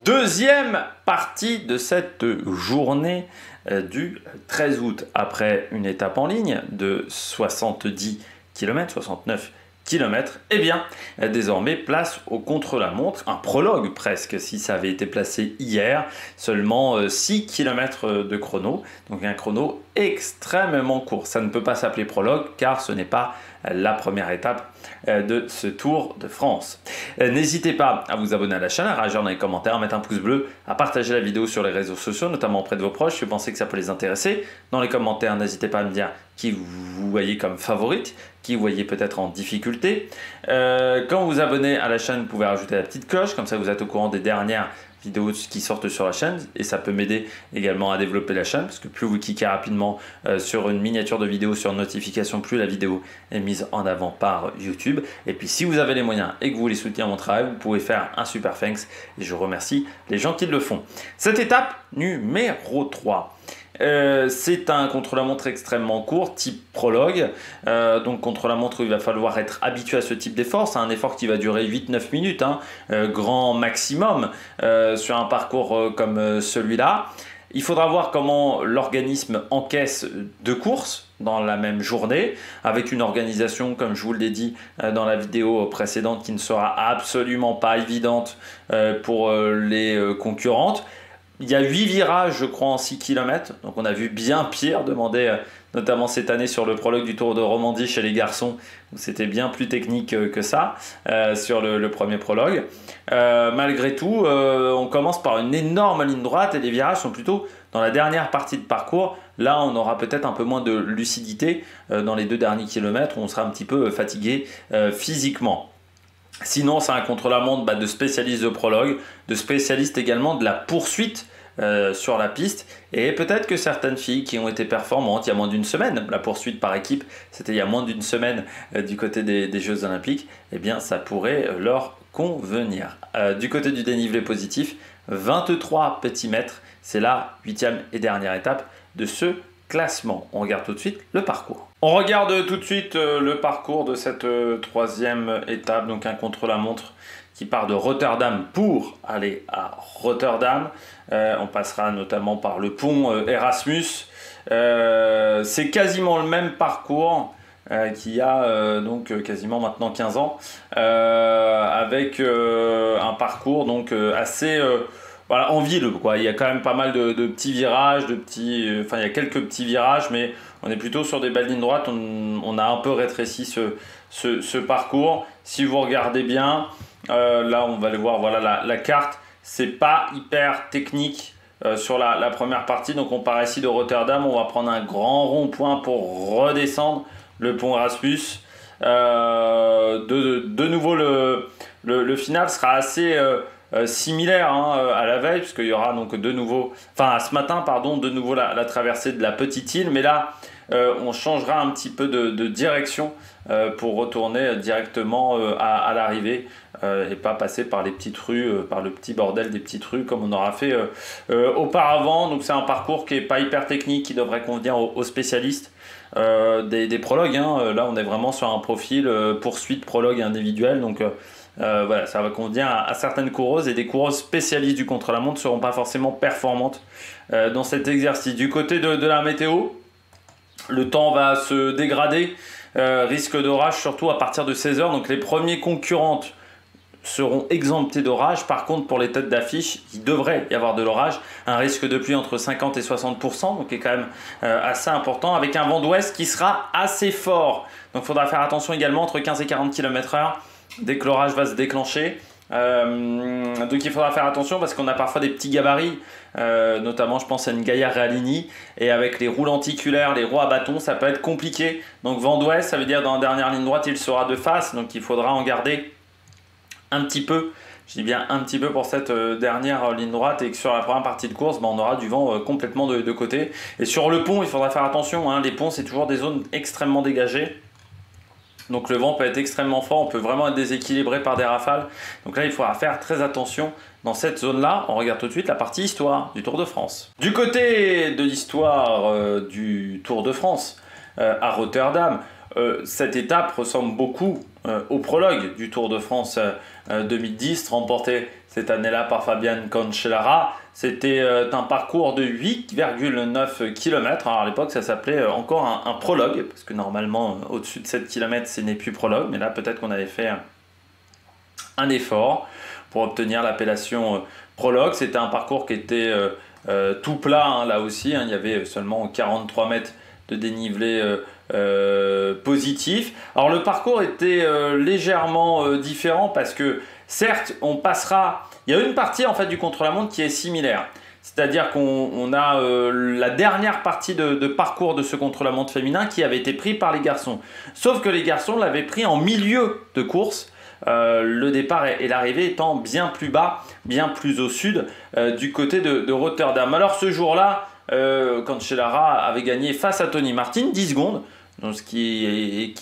Deuxième partie de cette journée du 13 août. Après une étape en ligne de 70 km, 69 km, eh bien, désormais, place au contre-la-montre, un prologue presque, si ça avait été placé hier, seulement 6 km de chrono, donc un chrono extrêmement court. Ça ne peut pas s'appeler prologue car ce n'est pas la première étape de ce Tour de France. N'hésitez pas à vous abonner à la chaîne, à réagir dans les commentaires, à mettre un pouce bleu, à partager la vidéo sur les réseaux sociaux, notamment auprès de vos proches si vous pensez que ça peut les intéresser. Dans les commentaires, n'hésitez pas à me dire qui vous voyez comme favorite, qui vous voyez peut-être en difficulté. Quand vous vous abonnez à la chaîne, vous pouvez rajouter la petite cloche, comme ça vous êtes au courant des dernières vidéos qui sortent sur la chaîne, et ça peut m'aider également à développer la chaîne, parce que plus vous cliquez rapidement sur une miniature de vidéo sur notification, plus la vidéo est mise en avant par YouTube. Et puis si vous avez les moyens et que vous voulez soutenir mon travail, vous pouvez faire un super thanks, et je remercie les gens qui le font. Cette étape numéro 3. C'est un contre-la-montre extrêmement court, type prologue. Donc contre-la-montre, il va falloir être habitué à ce type d'effort. C'est un effort qui va durer 8-9 minutes, hein, grand maximum, sur un parcours comme celui-là. Il faudra voir comment l'organisme encaisse deux courses dans la même journée, avec une organisation, comme je vous l'ai dit dans la vidéo précédente, qui ne sera absolument pas évidente pour les concurrentes. Il y a 8 virages, je crois, en 6 km. Donc on a vu bien pire, demandé notamment cette année sur le prologue du Tour de Romandie chez les garçons, où c'était bien plus technique que ça, sur le premier prologue. Malgré tout, on commence par une énorme ligne droite et les virages sont plutôt dans la dernière partie de parcours. Là, on aura peut-être un peu moins de lucidité dans les 2 derniers kilomètres, où on sera un petit peu fatigué physiquement. Sinon, c'est un contre-la-montre de spécialistes de prologue, de spécialistes également de la poursuite sur la piste. Et peut-être que certaines filles qui ont été performantes il y a moins d'une semaine, la poursuite par équipe, c'était il y a moins d'une semaine du côté des Jeux Olympiques, eh bien ça pourrait leur convenir. Du côté du dénivelé positif, 23 petits mètres, c'est la 8e et dernière étape de ce classement. On regarde tout de suite le parcours. On regarde tout de suite le parcours de cette 3e étape, donc un contre-la-montre qui part de Rotterdam pour aller à Rotterdam. On passera notamment par le pont Erasmus. C'est quasiment le même parcours qu'il y a donc quasiment maintenant 15 ans, avec un parcours donc assez... voilà, en ville, quoi. Il y a quand même pas mal de petits virages, il y a quelques petits virages, mais on est plutôt sur des belles lignes droites. On a un peu rétréci ce parcours. Si vous regardez bien, là on va aller voir, voilà la carte. C'est pas hyper technique sur la première partie. Donc on part ici de Rotterdam, on va prendre un grand rond-point pour redescendre le pont Erasmus. De nouveau, le final sera assez... similaire à la veille, puisqu'il y aura donc ce matin, de nouveau la traversée de la petite île, mais là on changera un petit peu de direction pour retourner directement à l'arrivée et pas passer par les petites rues, par le petit bordel des petites rues comme on aura fait auparavant. Donc c'est un parcours qui n'est pas hyper technique, qui devrait convenir aux spécialistes des prologues, hein. Là on est vraiment sur un profil poursuite prologue individuel, donc voilà, ça va convenir à certaines coureuses, et des coureuses spécialistes du contre-la-montre ne seront pas forcément performantes dans cet exercice. Du côté de la météo, le temps va se dégrader, risque d'orage surtout à partir de 16 h, donc les premiers concurrentes seront exemptés d'orage. Par contre, pour les têtes d'affiche, il devrait y avoir de l'orage, un risque de pluie entre 50 et 60%, donc qui est quand même assez important, avec un vent d'ouest qui sera assez fort. Donc il faudra faire attention également entre 15 et 40 km/h dès que l'orage va se déclencher. Donc il faudra faire attention parce qu'on a parfois des petits gabarits, notamment je pense à une Gaia Realini, et avec les roues lenticulaires, les roues à bâton, ça peut être compliqué. Donc vent d'ouest, ça veut dire dans la dernière ligne droite il sera de face, donc il faudra en garder un petit peu. Je dis bien un petit peu pour cette dernière ligne droite, et que sur la première partie de course, on aura du vent complètement de côté. Et sur le pont, il faudra faire attention, hein. Les ponts, c'est toujours des zones extrêmement dégagées. Donc le vent peut être extrêmement fort, on peut vraiment être déséquilibré par des rafales. Donc là, il faudra faire très attention dans cette zone-là. On regarde tout de suite la partie histoire du Tour de France. Du côté de l'histoire du Tour de France à Rotterdam, cette étape ressemble beaucoup au prologue du Tour de France 2010, remporté cette année-là par Fabian Cancellara. C'était un parcours de 8,9 km. Alors à l'époque, ça s'appelait encore un prologue, parce que normalement, au-dessus de 7 km, ce n'est plus prologue. Mais là, peut-être qu'on avait fait un effort pour obtenir l'appellation prologue. C'était un parcours qui était tout plat, hein, là aussi. Hein. Il y avait seulement 43 mètres de dénivelé positif. Alors le parcours était légèrement différent parce que certes, on passera... Il y a une partie en fait du contre-la-montre qui est similaire. C'est-à-dire qu'on a la dernière partie de parcours de ce contre-la-montre féminin qui avait été pris par les garçons. Sauf que les garçons l'avaient pris en milieu de course. Le départ et l'arrivée étant bien plus bas, bien plus au sud, du côté de Rotterdam. Alors ce jour-là, Cancellara avait gagné face à Tony Martin 10 secondes, donc ce qui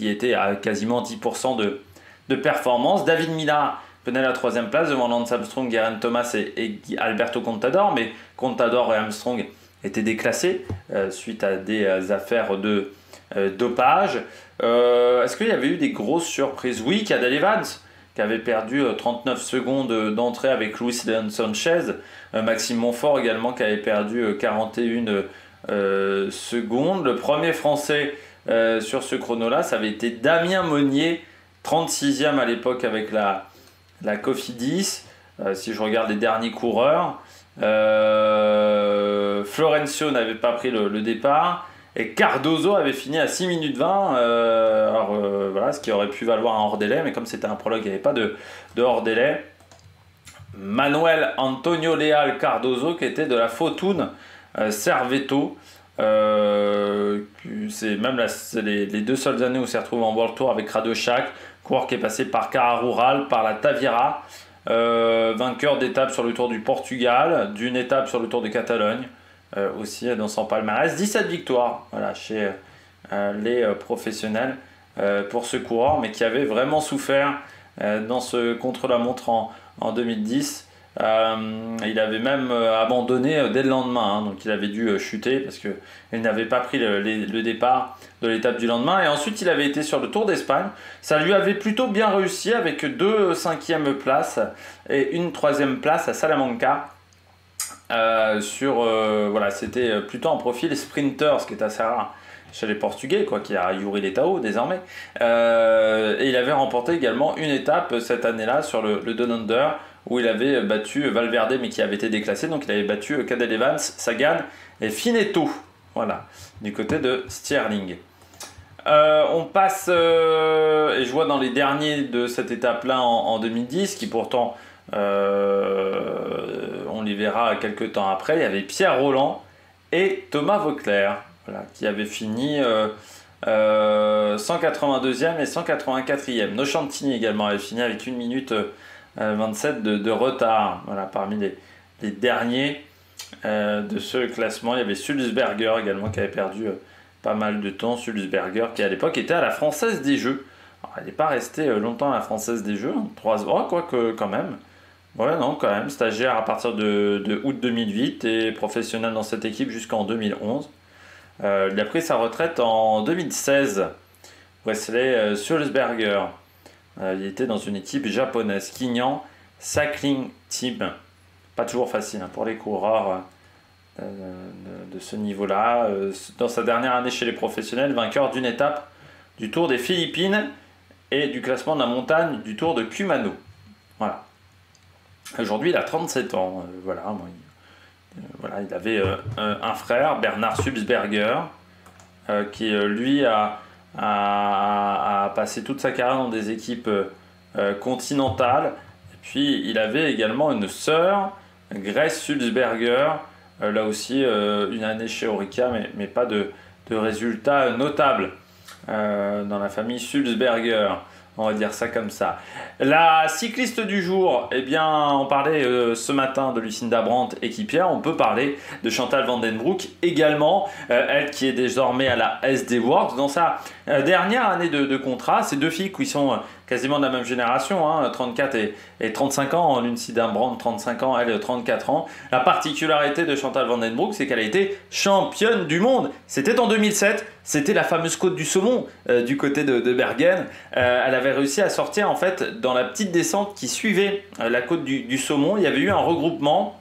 était à quasiment 10% de performance. David Millar prenait la 3e place devant Lance Armstrong, Geraint Thomas et Alberto Contador, mais Contador et Armstrong étaient déclassés suite à des affaires de dopage. Est-ce qu'il y avait eu des grosses surprises? Oui, Cadel Evans qui avait perdu 39 secondes d'entrée avec Luis Leon Sanchez, Maxime Montfort également qui avait perdu 41 secondes. Le premier français sur ce chrono-là, ça avait été Damien Monnier, 36e à l'époque avec la Cofidis. Si je regarde les derniers coureurs, Florencio n'avait pas pris le départ. Et Cardozo avait fini à 6 minutes 20, voilà, ce qui aurait pu valoir un hors-délai, mais comme c'était un prologue, il n'y avait pas de hors-délai. Manuel Antonio Leal Cardozo, qui était de la Fortune Servetto. C'est même les 2 seules années où il s'est retrouvé en World Tour avec Radoshak, coureur qui est passé par Cara Rural, par la Tavira, vainqueur d'étape sur le Tour du Portugal, d'une étape sur le Tour de Catalogne. Aussi dans son palmarès, 17 victoires voilà, chez les professionnels pour ce coureur, mais qui avait vraiment souffert dans ce contre-la-montre en 2010. Il avait même abandonné dès le lendemain, hein, donc il avait dû chuter parce qu'il n'avait pas pris le départ de l'étape du lendemain. Et ensuite, il avait été sur le Tour d'Espagne. Ça lui avait plutôt bien réussi avec 2 5e places et une 3e place à Salamanca. Voilà, c'était plutôt un profil sprinter, ce qui est assez rare chez les Portugais, quoi, qui a Yuri Letao désormais. Et il avait remporté également une étape cette année-là sur le Down Under, où il avait battu Valverde, mais qui avait été déclassé. Donc il avait battu Cadel Evans, Sagan et Finetto, voilà, du côté de Stirling. On passe, et je vois dans les derniers de cette étape-là en 2010, qui pourtant... on les verra quelques temps après, il y avait Pierre Rolland et Thomas Voeckler, voilà, qui avaient fini 182e et 184e. Nocentini également avait fini avec 1 minute 27 de retard, voilà, parmi les derniers de ce classement. Il y avait Sulzberger également qui avait perdu pas mal de temps. Sulzberger qui à l'époque était à la Française des Jeux. Alors, elle n'est pas restée longtemps à la Française des Jeux, 3 ans, quoique quand même. Ouais, non, quand même, stagiaire à partir de août 2008 et professionnel dans cette équipe jusqu'en 2011. Il a pris sa retraite en 2016, Wesley Sulzberger. Il était dans une équipe japonaise, Kinyan Cycling Team. Pas toujours facile hein, pour les coureurs de ce niveau-là. Dans sa dernière année chez les professionnels, vainqueur d'une étape du Tour des Philippines et du classement de la montagne du Tour de Kumano. Voilà. Aujourd'hui, il a 37 ans. Voilà, il avait un frère, Bernard Sulzberger, qui lui a passé toute sa carrière dans des équipes continentales. Et puis, il avait également une sœur, Grace Sulzberger, là aussi une année chez Orica, mais pas de résultats notables dans la famille Sulzberger. On va dire ça comme ça. La cycliste du jour, eh bien, on parlait ce matin de Lucinda Brandt, équipière. On peut parler de Chantal van den Broek également. Elle qui est désormais à la SD Works. Dans sa dernière année de contrat, ces 2 filles qui sont quasiment de la même génération, hein, 34 et 35 ans. Lucinda Brand, 35 ans, elle 34 ans. La particularité de Chantal van den Broek, c'est qu'elle a été championne du monde. C'était en 2007, c'était la fameuse côte du saumon du côté de Bergen. Elle avait réussi à sortir en fait dans la petite descente qui suivait la côte du saumon. Il y avait eu un regroupement.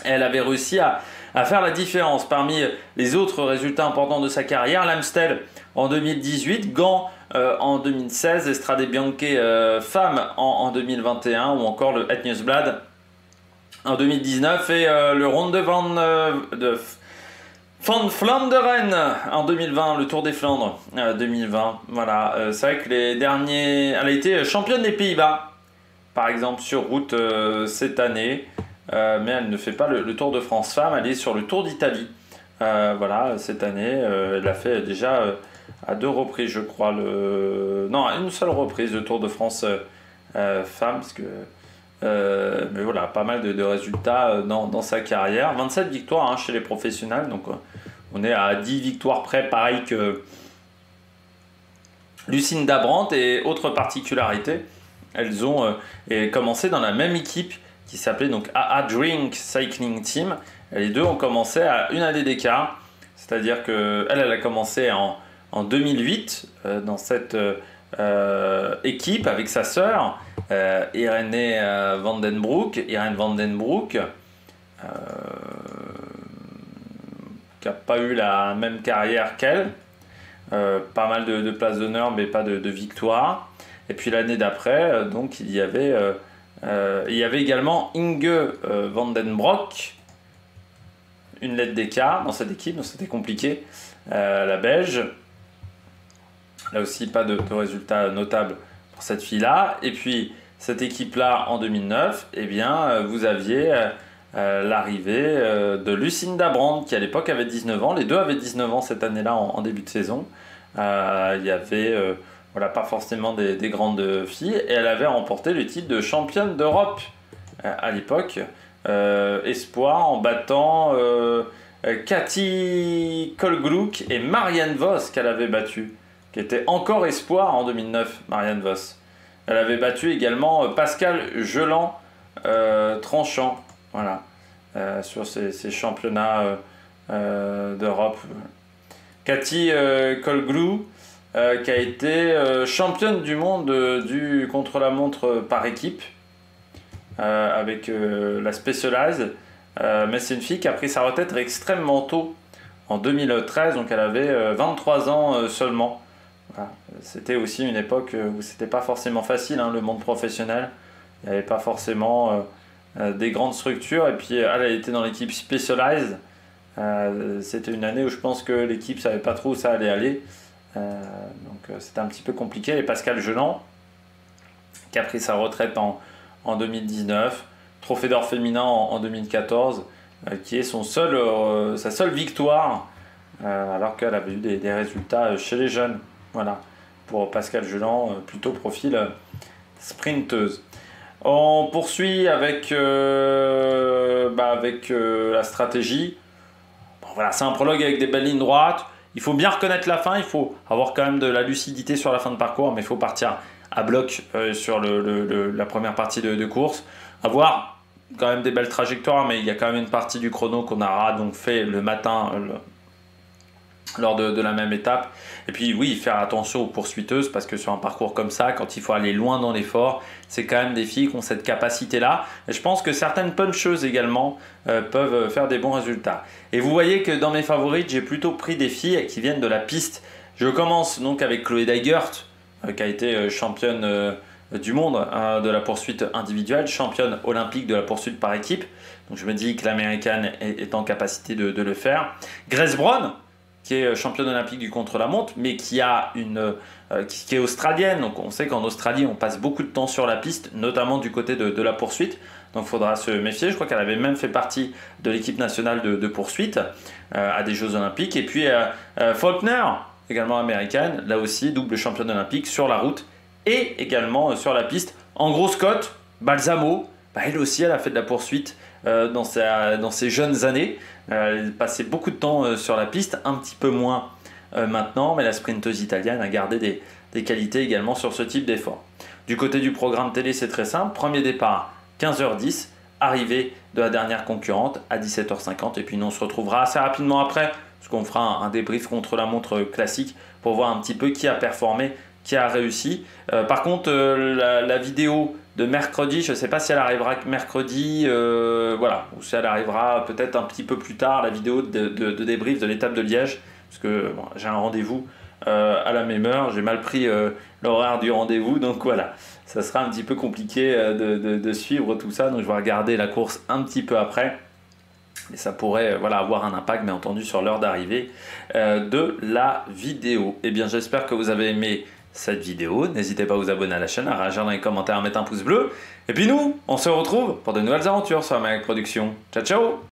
Elle avait réussi à faire la différence parmi les autres résultats importants de sa carrière. L'Amstel en 2018, Gand en 2016, Estrade Bianche femme en 2021 ou encore le Het Nieuwsblad en 2019 et le Ronde van Vlaanderen en 2020, le Tour des Flandres 2020. Voilà, c'est vrai que les derniers... Elle a été championne des Pays-Bas, par exemple, sur route cette année. Mais elle ne fait pas le Tour de France femme, elle est sur le Tour d'Italie. Voilà, cette année, elle a fait déjà à 2 reprises, je crois. Non, à une seule reprise le Tour de France femme, parce que, mais voilà, pas mal de résultats dans sa carrière. 27 victoires chez les professionnels, donc on est à 10 victoires près, pareil que Lucinda Brandt. Et autre particularité, elles ont commencé dans la même équipe qui s'appelait donc AA Drink Cycling Team. Et les deux ont commencé à une année d'écart. C'est-à-dire qu'elle a commencé en 2008 dans cette équipe avec sa sœur, Irene van den Broek. Irene van den Broek, qui n'a pas eu la même carrière qu'elle. Pas mal de places d'honneur, mais pas de victoire. Et puis l'année d'après, donc il y avait également Inge van den Broek, une lettre d'écart dans cette équipe, donc c'était compliqué. La Belge, là aussi pas de résultats notables pour cette fille-là. Et puis cette équipe-là en 2009, eh bien, vous aviez l'arrivée de Lucinda Brand qui à l'époque avait 19 ans. Les deux avaient 19 ans cette année-là en début de saison. Il y avait... voilà, pas forcément des grandes filles, et elle avait remporté le titre de championne d'Europe à l'époque, espoir, en battant Cathy Kolgloek et Marianne Vos qu'elle avait battue, qui était encore espoir en 2009, Marianne Vos. Elle avait battu également Pascal Geland Tranchant, voilà, sur ces championnats d'Europe. Cathy Kolgloek, qui a été championne du monde du contre-la-montre par équipe avec la Specialized, mais c'est une fille qui a pris sa retraite extrêmement tôt en 2013, donc elle avait 23 ans seulement. Voilà. C'était aussi une époque où c'était pas forcément facile, le monde professionnel. Il n'y avait pas forcément des grandes structures, et puis elle a été dans l'équipe Specialized. C'était une année où je pense que l'équipe savait pas trop où ça allait aller. Donc c'était un petit peu compliqué. Et Pascal Geland, qui a pris sa retraite en 2019, Trophée d'or féminin en 2014, qui est sa seule victoire, alors qu'elle avait eu des résultats chez les jeunes. Voilà, pour Pascal Geland, plutôt profil sprinteuse. On poursuit avec la stratégie. Bon, voilà, c'est un prologue avec des belles lignes droites. Il faut bien reconnaître la fin, il faut avoir quand même de la lucidité sur la fin de parcours, mais il faut partir à bloc sur la première partie de course. Avoir quand même des belles trajectoires, mais il y a quand même une partie du chrono qu'on aura donc fait le matin lors de la même étape. Et puis oui, faire attention aux poursuiteuses, parce que sur un parcours comme ça, quand il faut aller loin dans l'effort, c'est quand même des filles qui ont cette capacité-là. Et je pense que certaines puncheuses également peuvent faire des bons résultats. Et vous voyez que dans mes favorites, j'ai plutôt pris des filles qui viennent de la piste. Je commence donc avec Chloé Dygert, qui a été championne du monde de la poursuite individuelle, championne olympique de la poursuite par équipe. Donc je me dis que l'américaine est en capacité de le faire. Grace Brown, qui est championne olympique du contre-la-montre, mais qui est australienne. Donc on sait qu'en Australie, on passe beaucoup de temps sur la piste, notamment du côté de la poursuite. Donc il faudra se méfier. Je crois qu'elle avait même fait partie de l'équipe nationale de poursuite à des Jeux olympiques. Et puis Faulkner, également américaine, là aussi double championne olympique sur la route et également sur la piste. En grosse cote, Balsamo, elle aussi, elle a fait de la poursuite dans ses jeunes années. Elle passait beaucoup de temps sur la piste, un petit peu moins maintenant, mais la sprinteuse italienne a gardé des qualités également sur ce type d'effort. Du côté du programme télé, c'est très simple. Premier départ, 15h10. Arrivée de la dernière concurrente à 17h50. Et puis nous, on se retrouvera assez rapidement après, parce qu'on fera un débrief contre la montre classique pour voir un petit peu qui a performé, qui a réussi. Par contre, la vidéo de mercredi, je ne sais pas si elle arrivera mercredi, voilà, ou si elle arrivera peut-être un petit peu plus tard, la vidéo de débrief de l'étape de Liège, parce que bon, j'ai un rendez-vous à la même heure, j'ai mal pris l'horaire du rendez-vous, donc voilà, ça sera un petit peu compliqué de suivre tout ça, donc je vais regarder la course un petit peu après. Et ça pourrait voilà, avoir un impact, bien entendu, sur l'heure d'arrivée de la vidéo. Eh bien, j'espère que vous avez aimé cette vidéo. N'hésitez pas à vous abonner à la chaîne, à réagir dans les commentaires, à mettre un pouce bleu. Et puis nous, on se retrouve pour de nouvelles aventures sur Mag Production. Ciao, ciao!